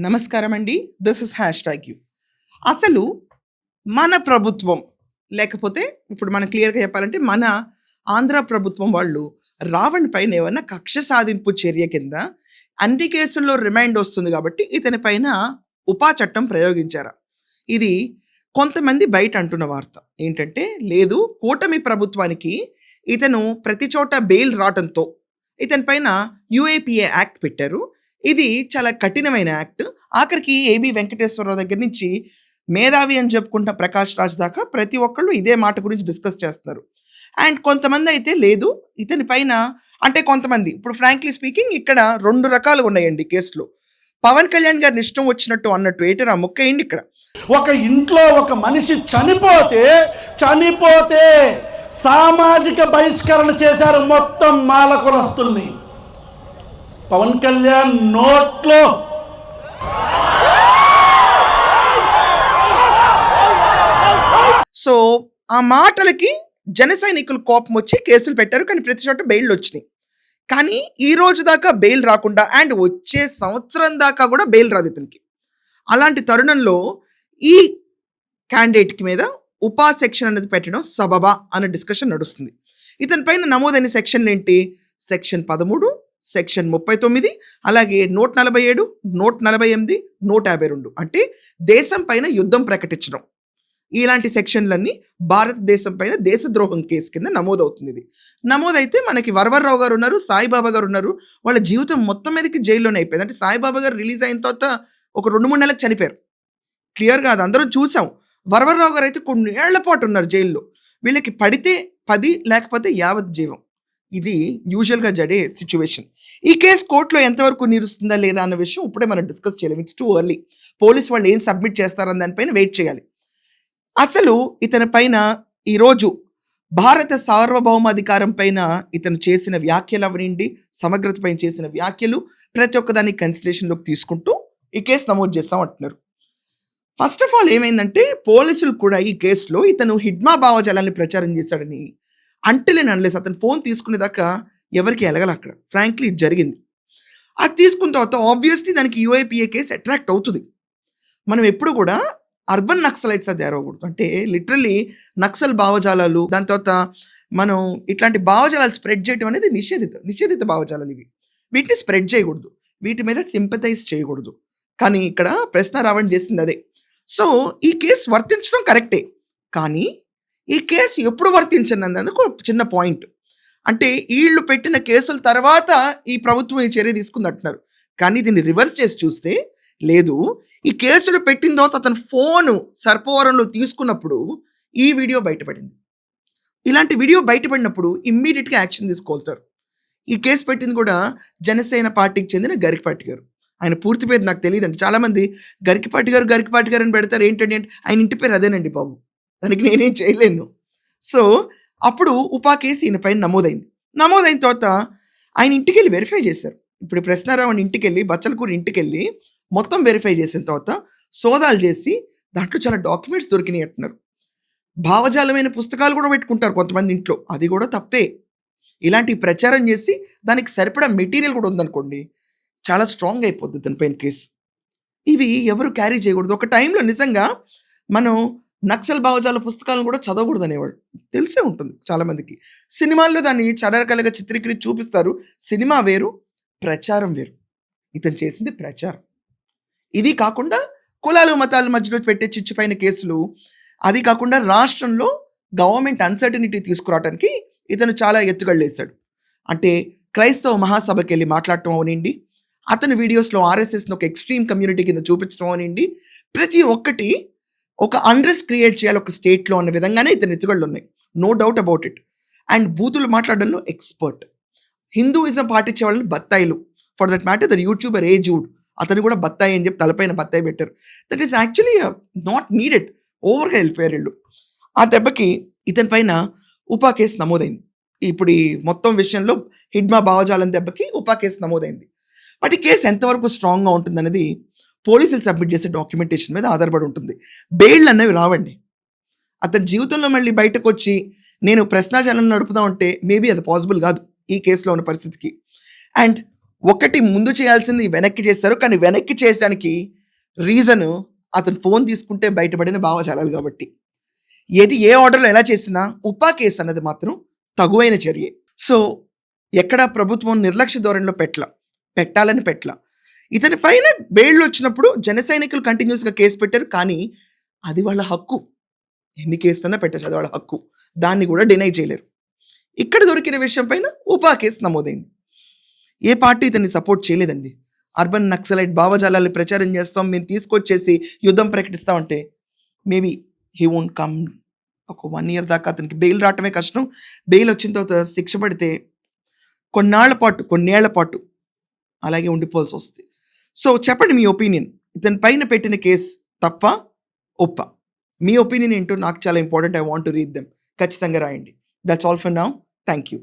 నమస్కారం అండి. This is hash tag you. అసలు మన ప్రభుత్వం లేకపోతే ఇప్పుడు మనం క్లియర్‌గా చెప్పాలంటే మన ఆంధ్ర ప్రభుత్వం వాళ్ళు రావణ్ పైన ఏమన్నా కక్ష సాధింపు చర్య కింద అన్ని కేసుల్లో రిమాండ్ వస్తుంది కాబట్టి ఇతని పైన ఉపా చట్టం ప్రయోగించారా? ఇది కొంతమంది బయట అంటున్న వార్త. ఏంటంటే లేదు కూటమి ప్రభుత్వానికి ఇతను ప్రతి చోట బెయిల్ రావటంతో ఇతని పైన యూఏపీఏ యాక్ట్ పెట్టారు. ఇది చాలా కఠినమైన యాక్ట్. ఆఖరికి ఏబీ వెంకటేశ్వరరావు దగ్గర నుంచి మేధావి అని చెప్పుకుంటున్న ప్రకాష్ రాజ్ దాకా ప్రతి ఒక్కళ్ళు ఇదే మాట గురించి డిస్కస్ చేస్తున్నారు. అండ్ కొంతమంది అయితే లేదు ఇతని పైన అంటే కొంతమంది ఇప్పుడు ఫ్రాంక్లీ స్పీకింగ్ ఇక్కడ 2 రకాలు ఉన్నాయండి కేసులు. పవన్ కళ్యాణ్ గారిని ఇష్టం వచ్చినట్టు అన్నట్టు ఏంటని ఆ మొక్క ఏంటి ఇక్కడ. ఒక ఇంట్లో ఒక మనిషి చనిపోతే సామాజిక బహిష్కరణ చేశారు మొత్తం మాల కులస్తుల్ని. పవన్ కళ్యాణ్ నోట్లో సో ఆ మాటలకి జన సైనికులు కోపం వచ్చి కేసులు పెట్టారు. కానీ ప్రతి చోట బెయిల్ వచ్చినాయి. కానీ ఈ రోజు దాకా బెయిల్ రాకుండా అండ్ వచ్చే సంవత్సరం దాకా కూడా బెయిల్ రాదు ఇతనికి. అలాంటి తరుణంలో ఈ క్యాండిడేట్కి మీద ఉపా సెక్షన్ అనేది పెట్టడం సబబా అనే డిస్కషన్ నడుస్తుంది. ఇతని పైన నమోదైన సెక్షన్లు ఏంటి? సెక్షన్ 13, సెక్షన్ 39, అలాగే 147, 148, 152 అంటే దేశం పైన యుద్ధం ప్రకటించడం. ఇలాంటి సెక్షన్లన్నీ భారతదేశం పైన దేశద్రోహం కేసు కింద నమోదవుతుంది. ఇది నమోదైతే మనకి వరవర్రావు గారు ఉన్నారు, సాయిబాబా గారు ఉన్నారు. వాళ్ళ జీవితం మొత్తం మీదకి జైల్లోనే అయిపోయింది. అంటే సాయిబాబా గారు రిలీజ్ అయిన తర్వాత ఒక 2-3 నెలలకు చనిపోయారు. క్లియర్గా అది అందరం చూసాం. వరవర్రావు గారు అయితే కొన్ని ఏళ్ల పాటు ఉన్నారు జైల్లో. వీళ్ళకి పడితే 10 లేకపోతే యావత్ జీవం. ఇది యూజువల్గా జరిగే సిచ్యువేషన్. ఈ కేసు కోర్టులో ఎంతవరకు నిలుస్తుందా లేదా అన్న విషయం ఇప్పుడే మనం డిస్కస్ చేయలేము. It's too early. పోలీస్ వాళ్ళు ఏం సబ్మిట్ చేస్తారన్న దానిపైన వెయిట్ చేయాలి. అసలు ఇతని పైన ఈరోజు భారత సార్వభౌమాధికారం పైన ఇతను చేసిన వ్యాఖ్యలు అవనండి, సమగ్రత పైన చేసిన వ్యాఖ్యలు ప్రతి ఒక్కదాన్ని కన్సిడరేషన్లోకి తీసుకుంటూ ఈ కేసు నమోదు చేస్తాం అంటున్నారు. ఫస్ట్ ఆఫ్ ఆల్ ఏమైందంటే పోలీసులు కూడా ఈ కేసులో ఇతను హిడ్మా భావజాలాన్ని ప్రచారం చేశాడని అంటలేని అనలేసి అతను ఫోన్ తీసుకునేదాకా ఎవరికి ఎలగల అక్కడ. ఫ్రాంక్లీ ఇది జరిగింది. అది తీసుకున్న తర్వాత ఆబ్వియస్లీ దానికి యూఐపీఏ కేసు అట్రాక్ట్ అవుతుంది. మనం ఎప్పుడు కూడా అర్బన్ నక్సలైట్స్ అది ఏరవకూడదు. అంటే లిటరల్లీ నక్సల్ భావజాలాలు దాని తర్వాత మనం ఇట్లాంటి భావజాలాలు స్ప్రెడ్ చేయడం అనేది నిషేధిత భావజాలాలు ఇవి. వీటిని స్ప్రెడ్ చేయకూడదు, వీటి మీద సింపథైజ్ చేయకూడదు. కానీ ఇక్కడ ప్రశ్న రావడం చేసింది అదే. సో ఈ కేసు వర్తించడం కరెక్టే, కానీ ఈ కేసు ఎప్పుడు వర్తించనందుకు చిన్న పాయింట్. అంటే వీళ్ళు పెట్టిన కేసుల తర్వాత ఈ ప్రభుత్వం ఈ చర్య తీసుకుంది అంటున్నారు. కానీ దీన్ని రివర్స్ చేసి చూస్తే లేదు, ఈ కేసులు పెట్టిన తర్వాత అతను ఫోను సర్పవరంలో తీసుకున్నప్పుడు ఈ వీడియో బయటపడింది. ఇలాంటి వీడియో బయటపడినప్పుడు ఇమ్మీడియట్గా యాక్షన్ తీసుకోగలుగుతారు. ఈ కేసు పెట్టింది కూడా జనసేన పార్టీకి చెందిన గరికపాటి గారు. ఆయన పూర్తి పేరు నాకు తెలియదండి. చాలామంది గరికపాటి గారు అని పెడతారు. ఏంటంటే ఆయన ఇంటి పేరు అదేనండి బాబు, దానికి నేనేం చేయలేను. సో అప్పుడు ఉపా కేసు ఈయన పైన నమోదైన తర్వాత ఆయన ఇంటికి వెళ్ళి వెరిఫై చేశారు. ఇప్పుడు ప్రశ్నారావు ఇంటికి వెళ్ళి బచ్చలకూరి ఇంటికి వెళ్ళి మొత్తం వెరిఫై చేసిన తర్వాత సోదాలు చేసి దాంట్లో చాలా డాక్యుమెంట్స్ దొరికినాయి అంటున్నారు. భావజాలమైన పుస్తకాలు కూడా పెట్టుకుంటారు కొంతమంది ఇంట్లో, అది కూడా తప్పే. ఇలాంటి ప్రచారం చేసి దానికి సరిపడా మెటీరియల్ కూడా ఉందనుకోండి, చాలా స్ట్రాంగ్ అయిపోద్ది దానిపైన కేసు. ఇవి ఎవరు క్యారీ చేయకూడదు. ఒక టైంలో నిజంగా మనం నక్సల్ భావజాల పుస్తకాలను కూడా చదవకూడదు అనేవాళ్ళు, తెలిసే ఉంటుంది చాలామందికి. సినిమాల్లో దాన్ని చరకలుగా చిత్రీకరించి చూపిస్తారు. సినిమా వేరు, ప్రచారం వేరు. ఇతను చేసింది ప్రచారం. ఇది కాకుండా కులాలు మతాల మధ్యలో పెట్టే చిచ్చుపైన కేసులు, అది కాకుండా రాష్ట్రంలో గవర్నమెంట్ అన్సర్టనిటీ తీసుకురావడానికి ఇతను చాలా ఎత్తుగడలేశాడు. అంటే క్రైస్తవ మహాసభకి వెళ్ళి మాట్లాడటం అవనండి, అతని వీడియోస్లో ఆర్ఎస్ఎస్ని ఒక ఎక్స్ట్రీమ్ కమ్యూనిటీ కింద చూపించడం అవనండి, ప్రతి ఒక్కటి ఒక అన్రెస్ట్ క్రియేట్ చేయాలి ఒక స్టేట్లో అన్న విధంగానే ఇతని ఎత్తుగడలు ఉన్నాయి. No doubt about it. And బూతులు మాట్లాడడంలో ఎక్స్పర్ట్. హిందూయిజం పాటించే వాళ్ళని బత్తాయిలు, for that matter the YouTuber ఏ జూడ్, అతను కూడా బత్తాయి అని చెప్పి తలపైన బత్తాయి పెట్టారు. That is actually not needed. ఓవర్గా వెళ్ళిపోయారు వీళ్ళు. ఆ దెబ్బకి ఇతని పైన ఉపా కేసు నమోదైంది. ఇప్పుడు ఈ మొత్తం విషయంలో హిడ్మా భావజాలం దెబ్బకి ఉపా కేసు నమోదైంది. బట్ ఈ కేసు ఎంతవరకు స్ట్రాంగ్గా ఉంటుంది అనేది పోలీసులు సబ్మిట్ చేసే డాక్యుమెంటేషన్ మీద ఆధారపడి ఉంటుంది. బెయిల్ అనేవి రావండి. అతని జీవితంలో మళ్ళీ బయటకు వచ్చి నేను ప్రశ్నాజాలను నడుపుదాం అంటే మేబీ అది పాసిబుల్ కాదు ఈ కేసులో ఉన్న పరిస్థితికి. అండ్ ఒకటి ముందు చేయాల్సింది వెనక్కి చేశారు. కానీ వెనక్కి చేసడానికి రీజను అతను ఫోన్ తీసుకుంటే బయటపడిన భావజాలాలు కాబట్టి. ఏ ఆర్డర్‌లో ఎలా చేసినా ఉపా కేసు అన్నది మాత్రం తగువైన చర్యే. సో, ఎక్కడ ప్రభుత్వం నిర్లక్ష్య ధోరణిలో పెట్టాలని పెట్టల. ఇతని పైన బెయిల్‌లొచ్చినప్పుడు జన సైనికులు కంటిన్యూయస్‌గా కేసు పెట్టారు. కానీ అది వాళ్ళ హక్కు. ఎన్ని కేసులన్నా పెట్టొచ్చు. అది వాళ్ళ హక్కు. దాన్ని కూడా డినై చేయలేరు. ఇక్కడ దొరికిన విషయం పైన ఉపా కేసు నమోదైంది. ఏ పార్టీ ఇతన్ని సపోర్ట్ చేయలేదండి. అర్బన్ నక్సలైట్ భావజాలాల్ని ప్రచారం చేస్తాం, మేము తీసుకొచ్చేసి యుద్ధం ప్రకటిస్తామంటే మేబీ హీ వోంట్ కమ్. ఒక 1 ఇయర్ దాకా అతనికి బెయిల్ రావటమే కష్టం. బెయిల్ వచ్చిన తర్వాత శిక్ష పడితే కొన్నేళ్ల పాటు అలాగే ఉండిపోవాల్సొస్తది. సో, చెప్పండి మీ ఒపీనియన్. ఇతని పైన పెట్టిన కేస్ తప్పా? ఒప్పా? మీ ఒపీనియన్ ఏంటో నాకు చాలా important. I want to read them. ఖచ్చితంగా రాయండి. That's all for now. Thank you.